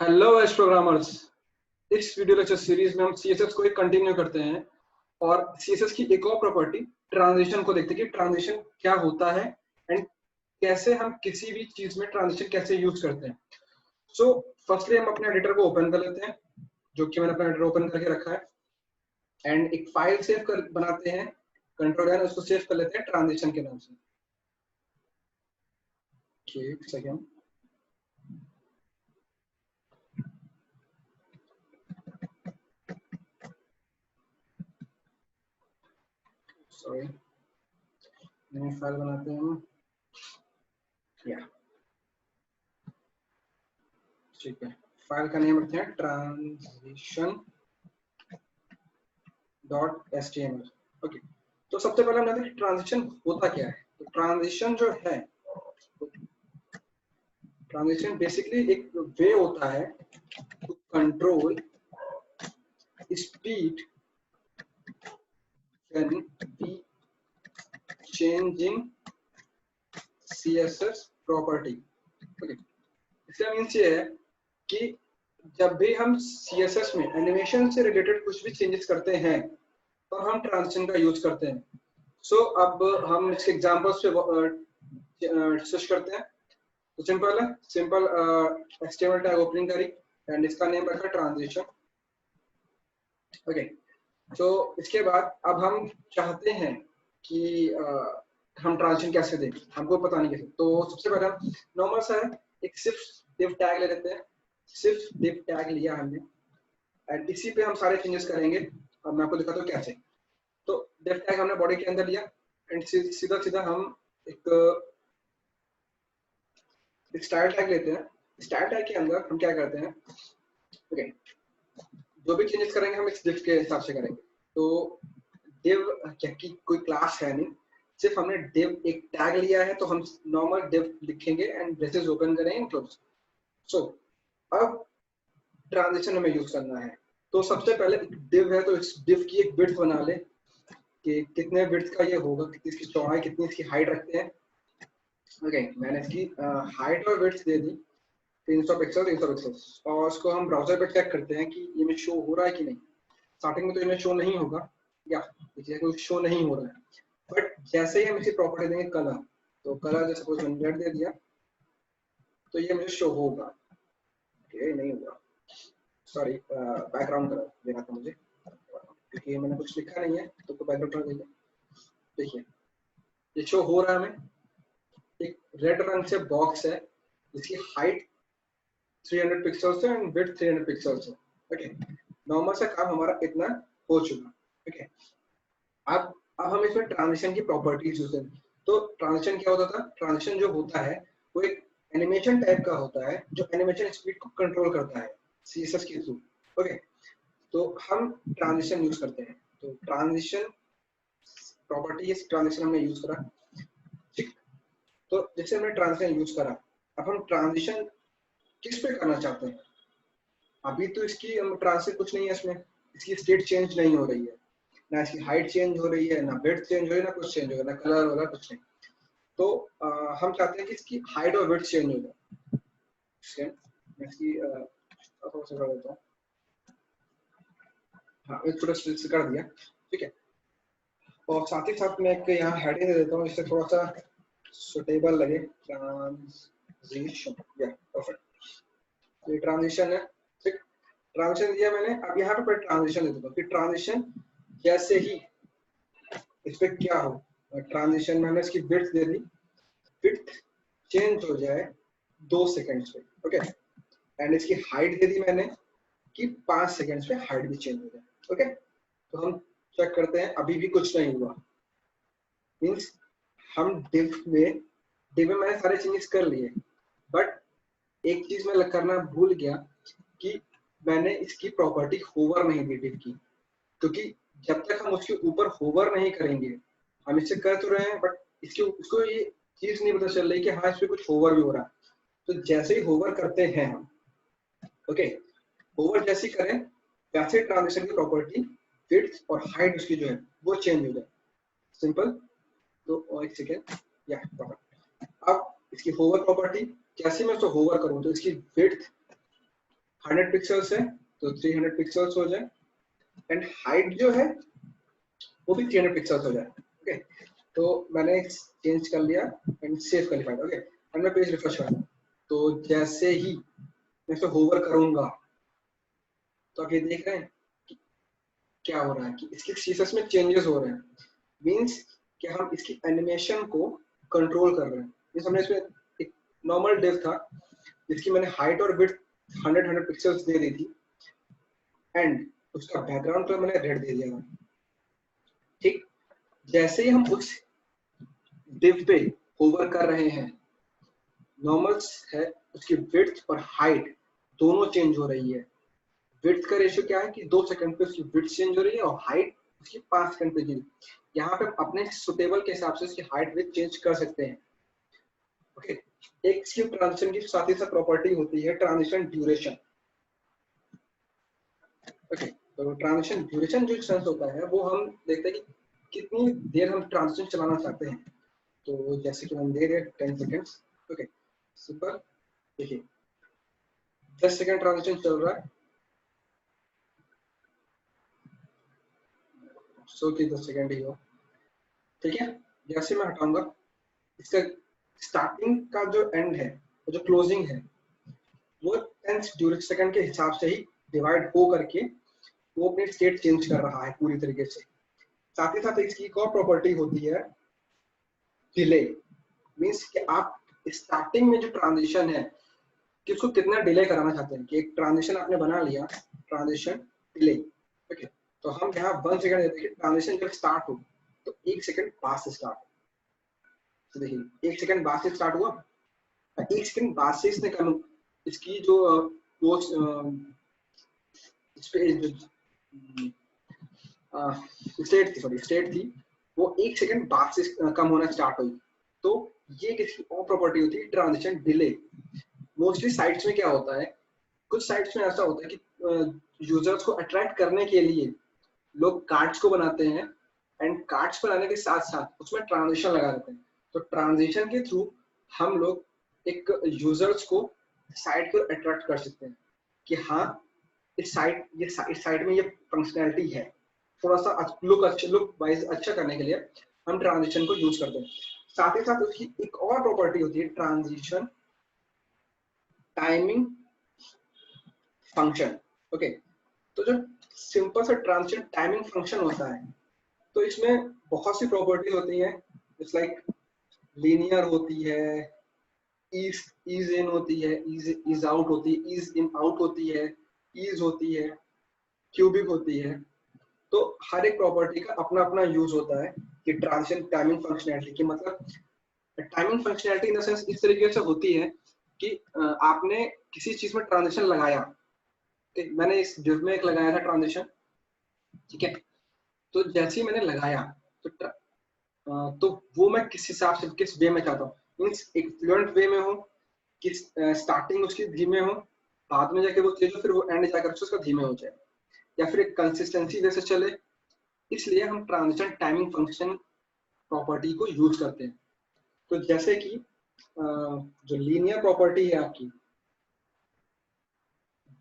Hello S programmers. इस video lecture series में हम सीएसएस को एक कंटिन्यू करते हैं और सीएसएस की एक और प्रॉपर्टी ट्रांजिशन को देखते हैं कि ट्रांजिशन क्या होता है एंड कैसे हम किसी भी चीज में ट्रांजिशन कैसे यूज करते हैं। सो फर्स्टली हम अपने एडिटर को ओपन कर लेते हैं, जो कि मैंने अपना एडिटर ओपन करके रखा है, एंड एक फाइल सेव कर बनाते हैं, कंट्रोल एन, उसको सेव कर लेते हैं ट्रांजिशन के नाम से। एक सेकेंड, सॉरी, नई फाइल बनाते हैं हम। या ठीक है, फाइल का नेम रखते हैं ट्रांजिशन .html। ओके, तो सबसे पहले हम जानते हैं ट्रांजिशन होता क्या है। तो ट्रांजिशन जो है, ट्रांजिशन बेसिकली एक वे होता है to control speed when we changing CSS property. Okay, इसका मीन्स ये है कि जब भी हम CSS में एनिमेशन से रिलेटेड कुछ भी चेंजेस करते हैं तो हम ट्रांजिशन का यूज करते हैं। सो अब हम इसके एग्जांपल्स पे डिस्कस करते हैं। तो सिंपल है, सिंपल HTML टैग ओपनिंग करी एंड इसका नेम रखा ट्रांजिशन। ओके, तो इसके बाद अब हम चाहते हैं कि हम ट्रांजिशन कैसे दें, हमको पता नहीं कैसे। तो सबसे पहले हम नॉर्मल सा है, एक सिर्फ div टैग ले लेते हैं। सिर्फ div टैग लिया हमने एंड इसी पे हम सारे चेंजेस करेंगे। अब मैं आपको दिखाता हूँ कैसे। तो div टैग हमने बॉडी के अंदर लिया एंड सीधा सीधा हम एक स्टाइल टैग लेते हैं। स्टाइल टैग के अंदर हम क्या करते हैं, ओके, जो भी चेंजेस करेंगे हम इस div के हिसाब से करेंगे। तो div क्या की कोई क्लास है नहीं, सिर्फ हमने div एक टैग लिया है, तो हम नॉर्मल div लिखेंगे एंड ब्रेसेस ओपन करेंगे क्लोज। सो अब ट्रांजिशन हमें यूज करना है। तो सबसे पहले div है, तो इस div की एक विड्थ बना ले कि कितने विड्थ का ये होगा, कितनी इसकी चौड़ाई, कितनी इसकी हाइट रखते हैं। ओके, मैंने इसकी हाइट और विड्थ दे दी 300 पिक्सल 300 पिक्सल, और उसको हम ब्राउजर पे चेक करते हैं कि ये में शो हो रहा है कि नहीं। स्टार्टिंग में तो इन्हें शो नहीं होगा, या देखिए कोई शो नहीं हो रहा है, बट जैसे ही हम इसी प्रॉपर्टी देंगे कलर, तो कलर जैसे सपोज 100 दे दिया तो ये मुझे शो होगा। ओके, नहीं होगा, सॉरी, बैकग्राउंड कलर देना था मुझे क्योंकि मैंने कुछ लिखा नहीं है, तो बैकग्राउंड कलर देंगे। देखिए ये शो हो रहा है हमें, एक रेड रंग से बॉक्स है जिसकी हाइट 300 पिक्सल्स है एंड विड्थ 300 पिक्सल्स है। ओके, नॉर्मल सा काम हमारा इतना हो चुका। ओके, अब हम इसमें ट्रांजिशन की प्रॉपर्टीज यूज करेंगे। तो ट्रांजिशन क्या होता था, ट्रांजिशन जो होता है वो एक एनिमेशन टाइप का होता है जो एनिमेशन स्पीड को कंट्रोल करता है CSS के थ्रू। ओके, तो हम ट्रांजिशन यूज करते हैं। तो ट्रांजिशन प्रॉपर्टी इस ट्रांजिशन हमने यूज करा, ठीक। तो जैसे हमने ट्रांजिशन यूज करा, अब हम ट्रांजिशन किस पे करना चाहते हैं। अभी तो इसकी ट्रांजिशन कुछ नहीं है, इसमें इसकी स्टेट चेंज नहीं हो रही है, ना इसकी हाइट चेंज हो रही है, ना विड्थ चेंज हो रही है, ना कुछ चेंज हो रहा है, ना कलर हो रहा है, कुछ नहीं। तो हम चाहते हैं कि इसकी हाइट और विड्थ चेंज हो जाए। मैं इसकी थोड़ा सा कर देता हूँ, हाँ एक छोटा सा कर दिया, ठीक है। और साथ ही साथ मैं एक यहाँ हेडिंग दे देता हूँ, इससे थोड़ा सा सुटेबल लगे। ट्रांजिशन, या परफेक्ट, ये ट्रांजिशन है, ठीक। ट्रांजिशन दिया मैंने, अब यहाँ पे ट्रांजिशन दे देता हूँ कि ट्रांजिशन जैसे ही इस पे क्या हो, ट्रांजिशन में हमने इसकी विड्थ दे दी, विड्थ चेंज हो जाए 2 सेकंड्स पे। ओके, एंड इसकी हाइट दे दी मैंने कि 5 सेकंड्स पे हाइट भी चेंज हो जाए। ओके, तो हम चेक करते हैं, अभी भी कुछ नहीं हुआ, मींस हम div में मैंने सारे चेंजेस कर लिए, बट एक चीज मैं करना भूल गया कि मैंने इसकी प्रॉपर्टी होवर नहीं दी div की, क्योंकि जब तक हम उसके ऊपर होवर नहीं करेंगे, हम इससे कर तो रहे हैं बट इसके उसको ये चीज नहीं पता चल रही कि हाँ इस पे कुछ होवर भी हो रहा है। तो जैसे ही होवर करते हैं हम, ओके, होवर जैसे ही करें वैसे ट्रांजिशन की प्रॉपर्टी विड्थ और हाइट उसकी जो है वो चेंज हो जाए, सिंपल। तो एक सेकेंड, या अब इसकी होवर प्रॉपर्टी, जैसे मैं उसको होवर करूं तो इसकी विड्थ 100 पिक्सल्स है तो 300 पिक्सल्स हो जाए, एंड हाइट जो है वो भी 300 पिक्सल्स हो जाए। ओके, तो मैंने चेंज कर लिया एंड सेव कर लिया। ओके, एंड मैं पेज रिफ्रेश कर दूँ, तो जैसे ही मैं इसे होवर करूंगा तो आप ये देख रहे हैं कि क्या हो रहा है कि इसके सीसेस में चेंजेस हो रहे हैं। मीन्स कि हम इसकी एनिमेशन को कंट्रोल कर रहे हैं। मीन्स हमने इसमें एक नॉर्मल डिव था जिसकी मैंने हाइट और विड्थ 100 पिक्सल्स दे दी थी, एंड उसका बैकग्राउंड कलर मैंने रेड दे दिया था। ठीक, जैसे ही हम उस डिव पे होवर कर रहे हैं, नॉर्मल्स है उसकी विड्थ और हाइट दोनों चेंज हो रही है। विड्थ का रेशियो क्या है कि 2 सेकंड पे उसकी विड्थ चेंज हो रही है और हाइट उसकी 5 सेकंड पे चेंज। यहाँ पे अपने सुटेबल के हिसाब से उसकी हाइट विड्थ चेंज कर सकते हैं। ओके, एक इसकी ट्रांजिशन की साथ ही साथ प्रॉपर्टी होती है ट्रांजिशन ड्यूरेशन। ओके, तो ट्रांजिशन ड्यूरेशन जो सेंस होता है वो हम देखते हैं कि कितनी देर हम ट्रांजिशन चलाना चाहते हैं। तो जैसे कि हम दे रहे हैं 10 सेकंड्स। ओके, सुपर, देखिए 10 सेकंड ट्रांजिशन चल रहा है, सो कि 10 सेकंड ही हो। ठीक है, जैसे मैं हटाऊंगा इसका स्टार्टिंग का जो एंड है, जो क्लोजिंग है, वो 10 सेकंड के हिसाब से ही डिवाइड हो करके वो अपनी स्टेट चेंज कर रहा है पूरी तरीके से। साथ ही साथ इसकी एक और प्रॉपर्टी होती है डिले। मींस कि आप स्टार्टिंग में जो ट्रांजिशन है कि उसको कितना डिले कराना चाहते हैं, कि एक ट्रांजिशन आपने बना लिया, ट्रांजिशन डिले। ओके, तो हम यहाँ 1 सेकंड देते हैं कि ट्रांजिशन जब स्टार्ट हो तो 1 सेकंड बाद से स्टार्ट हो। तो देखिए 1 सेकंड बाद से स्टार्ट हुआ, 1 सेकंड बाद से इसने कम इसकी जो वो स्टेट थी वो 1 सेकंड बाद से कम होना स्टार्ट हुई। तो ये किसकी और प्रॉपर्टी होती है, ट्रांजिशन डिले। मोस्टली साइट्स में क्या होता है, कुछ साइट्स में ऐसा होता है कि यूजर्स को अट्रैक्ट करने के लिए लोग कार्ड्स को बनाते हैं, एंड कार्ड्स बनाने के साथ साथ उसमें ट्रांजिशन लगा देते हैं। तो ट्रांजिशन के थ्रू हम लोग एक यूजर्स को साइट को अट्रैक्ट कर सकते हैं कि हाँ इस साइट में ये फंक्शनैलिटी है। थोड़ा सा लुक वाइज अच्छा करने के लिए हम ट्रांजिशन को यूज करते हैं। साथ ही साथ उसकी एक और प्रॉपर्टी होती है ट्रांजिशन टाइमिंग फंक्शन। ओके, तो जो सिंपल सा ट्रांजिशन टाइमिंग फंक्शन होता है तो इसमें बहुत सी प्रॉपर्टी होती है, जैसे लाइक लीनियर होती है, ईज इन होती है, ईज आउट होती है, ईज इन आउट होती है, ईज होती है, क्यूबिक होती है। तो हर एक प्रॉपर्टी का अपना अपना यूज होता है कि ट्रांजिशन टाइमिंग फंक्शनैलिटी की मतलब timing functionality in the sense इस तरीके से होती है कि आपने किसी चीज में ट्रांजिशन लगाया। मैंने इस डिव में एक लगाया था ट्रांजिशन, ठीक है, तो जैसे ही मैंने लगाया तो वो मैं किस हिसाब से किस वे में चाहता हूँ, मीन्स एक फ्लुएंट वे में हो, किस स्टार्टिंग उसकी धीमे हो, बाद में जाके वो तेज हो, फिर वो एंड जाकर उसका धीमे हो जाए, या फिर एक कंसिस्टेंसी वे से चले। इसलिए हम ट्रांजिशन टाइमिंग फंक्शन प्रॉपर्टी को यूज करते हैं। तो जैसे कि जो लीनियर प्रॉपर्टी है आपकी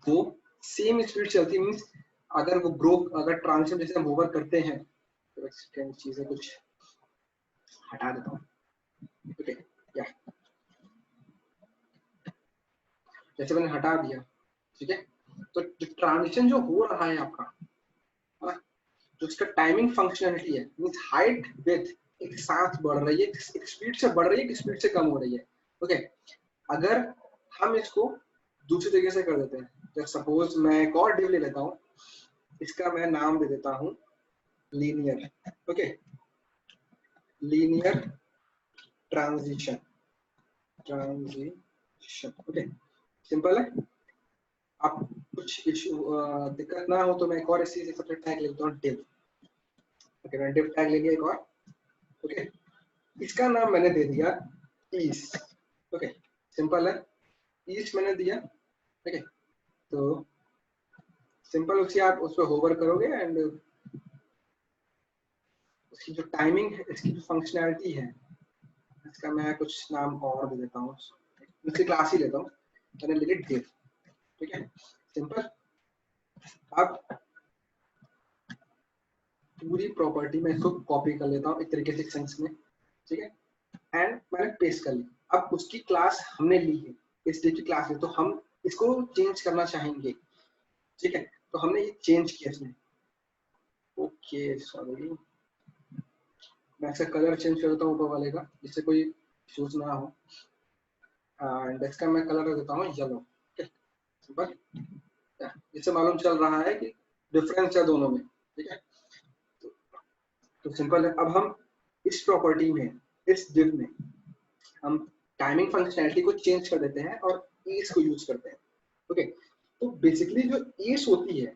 वो सेम स्पीड चलती है। मीन्स अगर वो अगर ट्रांजिशन जैसे हम होवर करते हैं तो चीजें कुछ हटा देता हूँ। ओके, या जैसे मैंने हटा दिया, ठीक है, तो ट्रांजिशन जो हो रहा है आपका, जो इसका टाइमिंग फंक्शनैलिटी है, मींस हाइट विड्थ एक साथ बढ़ रही है, एक स्पीड से बढ़ रही है, एक स्पीड से कम हो रही है। ओके, अगर हम इसको दूसरे तरीके से कर देते हैं, जैसे सपोज मैं एक और डिव ले लेता हूँ, इसका मैं नाम दे देता हूँ linear. Okay, linear transition okay, simple है। आप कुछ इशू दिक्कत ना हो तो मैं एक और इसी से सबसे टैग लेता हूँ डिव। ओके, मैंने डिव टैग ले लिया एक और। ओके, इसका नाम मैंने दे दिया ईस। ओके, सिंपल है, ईस मैंने दिया। ओके, तो सिंपल उसकी आप उस पर होवर करोगे एंड उसकी जो टाइमिंग है, इसकी जो फंक्शनैलिटी है, इसका मैं कुछ नाम और दे देता हूँ, इसकी क्लास ही लेता हूँ, मैंने ले ली डिव। ठीक है, सिंपल। अब पूरी प्रॉपर्टी में इसको कॉपी कर लेता हूँ एक तरीके से सेंस में, ठीक है, एंड मैंने पेस्ट कर ली। अब उसकी क्लास हमने ली है, इस डिव की क्लास है, तो हम इसको चेंज करना चाहेंगे, ठीक है, तो हमने ये चेंज किया इसमें। ओके सॉरी, मैं इसका कलर चेंज करता हूँ ऊपर वाले का, जिससे कोई इश्यूज ना हो। एंड इसका मैं कलर कर देता हूँ येलो, ठीक है, सिंपल, जिससे मालूम चल रहा है कि डिफरेंस है दोनों में, ठीक है। तो सिंपल है। अब हम इस प्रॉपर्टी में, इस div में हम टाइमिंग फंक्शनैलिटी को चेंज कर देते हैं और ईस को यूज करते हैं। ओके, तो बेसिकली जो ईस होती है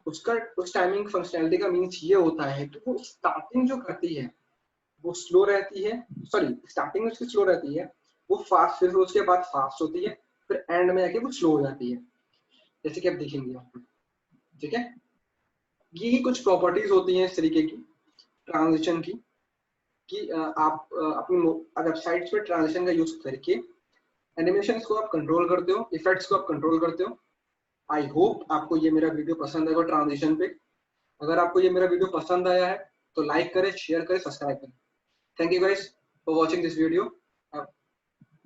उसका, उस टाइमिंग फंक्शनैलिटी का मीन्स ये होता है कि वो स्टार्टिंग जो करती है वो स्लो रहती है, सॉरी स्टार्टिंग में उसकी स्लो रहती है, वो फास्ट, फिर उसके बाद फास्ट होती है, फिर एंड में आके वो स्लो हो जाती है, जैसे कि आप देखेंगे यहाँ पे, ठीक है। ये कुछ प्रॉपर्टीज होती हैं इस तरीके की ट्रांजिशन की, कि आप अपनी वेबसाइट्स पे ट्रांजिशन का यूज करके एनिमेशन को आप कंट्रोल करते हो, इफेक्ट्स को आप कंट्रोल करते हो। आई होप आपको ये मेरा वीडियो पसंद आएगा ट्रांजिशन पे। अगर आपको ये मेरा वीडियो पसंद आया है तो लाइक करें, शेयर करें, सब्सक्राइब करें। Thank you guys for watching this video.